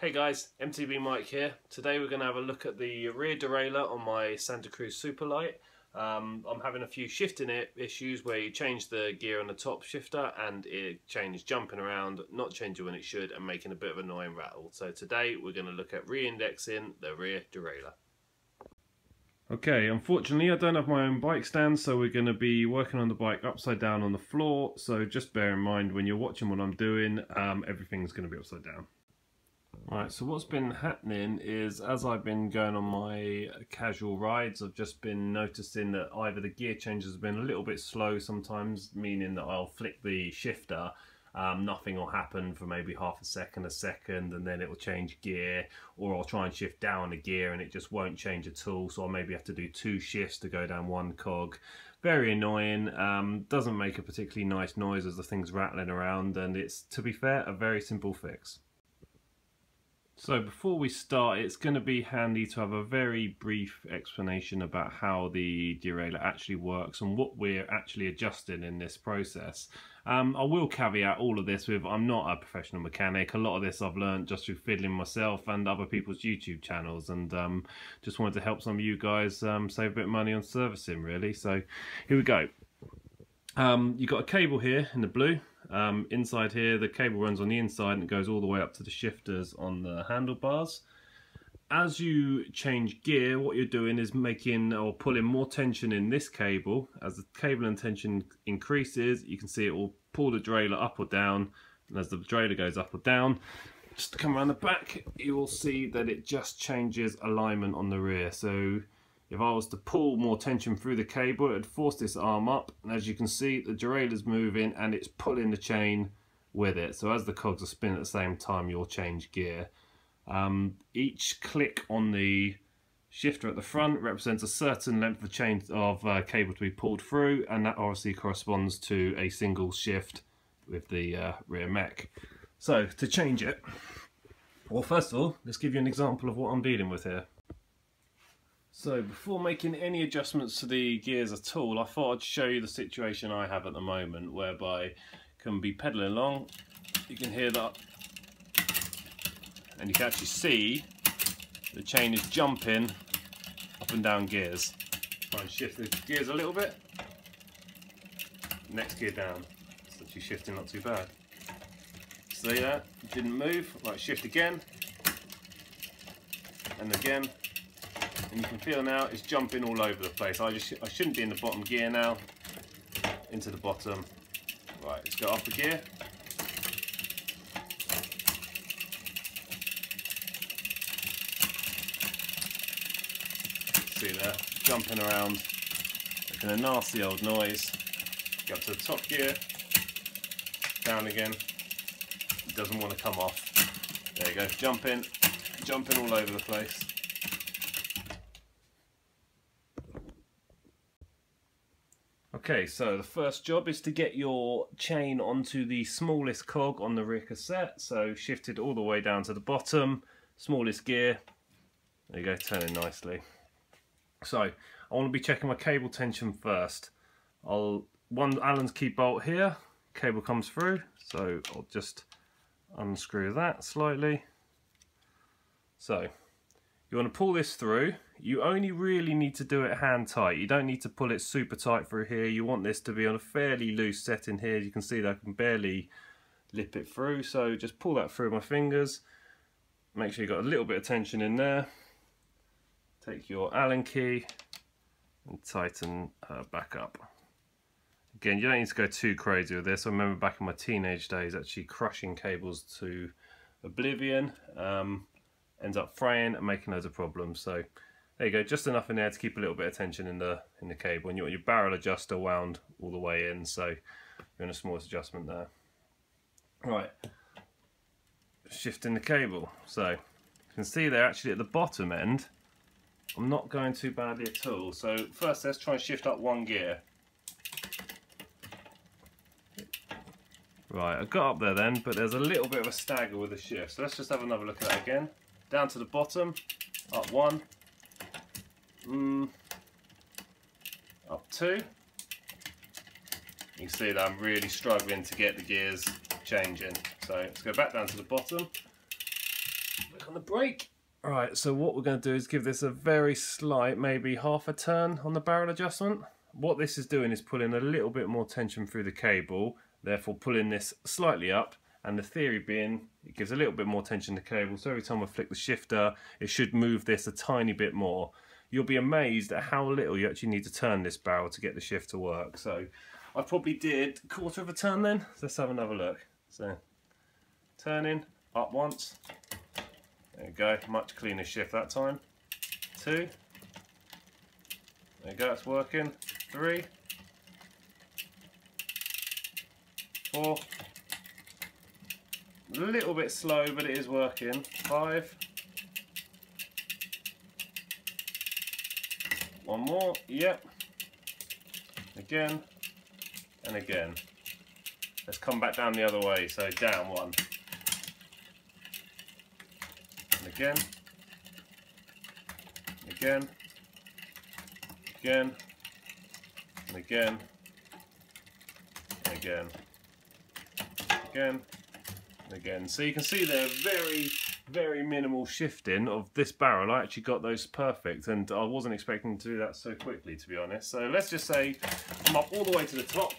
Hey guys, MTB Mike here. Today we're going to have a look at the rear derailleur on my Santa Cruz Superlight. I'm having a few shifting issues where you change the gear on the top shifter and it changes jumping around, not changing when it should, and making a bit of an annoying rattle. So today we're going to look at re-indexing the rear derailleur. Okay, unfortunately I don't have my own bike stand, so we're going to be working on the bike upside down on the floor. So just bear in mind when you're watching what I'm doing, everything's going to be upside down. Right, so what's been happening is as I've been going on my casual rides, I've just been noticing that either the gear changes have been a little bit slow sometimes, meaning that I'll flick the shifter, nothing will happen for maybe half a second, and then it will change gear, or I'll try and shift down a gear and it just won't change at all, so I'll maybe have to do 2 shifts to go down 1 cog. Very annoying, doesn't make a particularly nice noise as the thing's rattling around, and it's, to be fair, a very simple fix. So before we start, it's going to be handy to have a very brief explanation about how the derailleur actually works and what we're actually adjusting in this process. I will caveat all of this with I'm not a professional mechanic. A lot of this I've learned just through fiddling myself and other people's YouTube channels, and just wanted to help some of you guys save a bit of money on servicing really. So here we go. You've got a cable here in the blue. Inside here the cable runs on the inside and it goes all the way up to the shifters on the handlebars. As you change gear, what you're doing is making or pulling more tension in this cable. As the cable and tension increases, you can see it will pull the derailleur up or down, and as the derailleur goes up or down, just to come around the back, you will see that it just changes alignment on the rear. So if I was to pull more tension through the cable, it would force this arm up, and as you can see, the derailleur's moving and it's pulling the chain with it. So as the cogs are spinning at the same time, you'll change gear. Each click on the shifter at the front represents a certain length of chain of cable to be pulled through, and that obviously corresponds to a single shift with the rear mech. So to change it, well, first of all, let's give you an example of what I'm dealing with here. So before making any adjustments to the gears at all, I thought I'd show you the situation I have at the moment, whereby I can be pedalling along, you can hear that, and you can actually see the chain is jumping up and down gears. Try and shift the gears a little bit, next gear down, it's actually shifting not too bad. See that? It didn't move, right, shift again, and again. And you can feel now it's jumping all over the place. I shouldn't be in the bottom gear now. Into the bottom. Right, let's go up a gear. See there, jumping around, making a nasty old noise. Go up to the top gear, down again. It doesn't want to come off. There you go, jumping all over the place. Okay, so the first job is to get your chain onto the smallest cog on the rear cassette. So shifted all the way down to the bottom, smallest gear. There you go, turning nicely. So I want to be checking my cable tension first. One Allen's key bolt here, cable comes through, so I'll just unscrew that slightly. So you want to pull this through. You only really need to do it hand tight. You don't need to pull it super tight through here. You want this to be on a fairly loose setting here. You can see that I can barely lip it through. So just pull that through my fingers. Make sure you've got a little bit of tension in there. Take your Allen key and tighten her back up. Again, you don't need to go too crazy with this. I remember back in my teenage days actually crushing cables to oblivion. Ends up fraying and making loads of problems. So there you go, just enough in there to keep a little bit of tension in the cable, and you want your barrel adjuster wound all the way in, so you're in the smallest adjustment there. Right, shifting the cable. So you can see there actually at the bottom end, I'm not going too badly at all. So first let's try and shift up 1 gear. Right, I got up there then, but there's a little bit of a stagger with the shift. So let's just have another look at that again. Down to the bottom, up 1, up 2. You can see that I'm really struggling to get the gears changing. So let's go back down to the bottom. Back on the brake. Right, so what we're going to do is give this a very slight, maybe half a turn on the barrel adjustment. What this is doing is pulling a little bit more tension through the cable, therefore pulling this slightly up, and the theory being it gives a little bit more tension to the cable, so every time I flick the shifter it should move this a tiny bit more. You'll be amazed at how little you actually need to turn this barrel to get the shift to work. So I probably did a quarter of a turn then. So let's have another look. So turning, up once. There you go, much cleaner shift that time. 2. There you go, it's working. 3. 4. A little bit slow, but it is working. 5. One more, yep. Again, and again. Let's come back down the other way, so down 1. Again, again, again, and again, and again, again, and again. So you can see there very minimal shifting of this barrel. I actually got those perfect, and I wasn't expecting to do that so quickly, to be honest. So let's just say I'm up all the way to the top,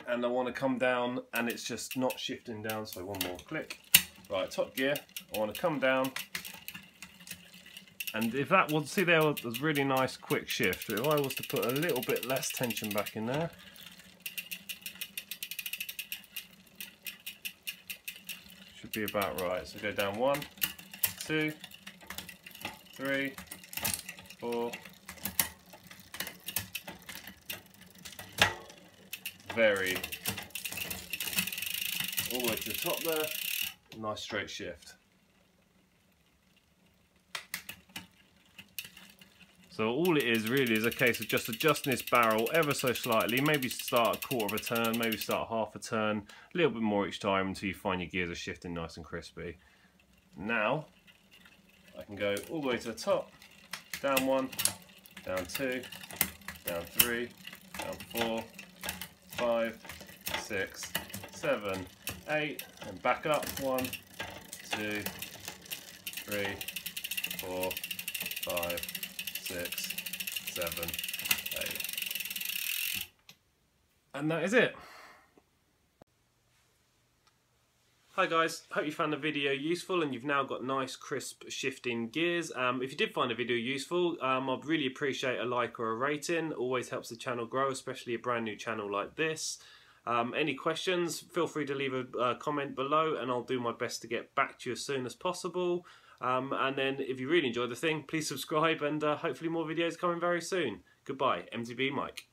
and I want to come down, and it's just not shifting down. So one more click. Right, top gear, I want to come down, and if that was, see there was really nice quick shift. If I was to put a little bit less tension back in there, should be about right. So go down 1, 2, 3, 4, very, all the way to the top there. Nice straight shift. So all it is really is a case of just adjusting this barrel ever so slightly, maybe start a quarter of a turn, maybe start half a turn, a little bit more each time until you find your gears are shifting nice and crispy. Now I can go all the way to the top, down 1, down 2, down 3, down 4, 5, 6, 7, 8, and back up. 1, 2, 3, 4, 5, 6, 7, 8. And that is it. Hi guys, hope you found the video useful and you've now got nice crisp shifting gears. If you did find the video useful, I'd really appreciate a like or a rating. Always helps the channel grow, especially a brand new channel like this. Any questions, feel free to leave a comment below and I'll do my best to get back to you as soon as possible. And then if you really enjoyed the thing, please subscribe and hopefully more videos coming very soon. Goodbye, MTB Mike.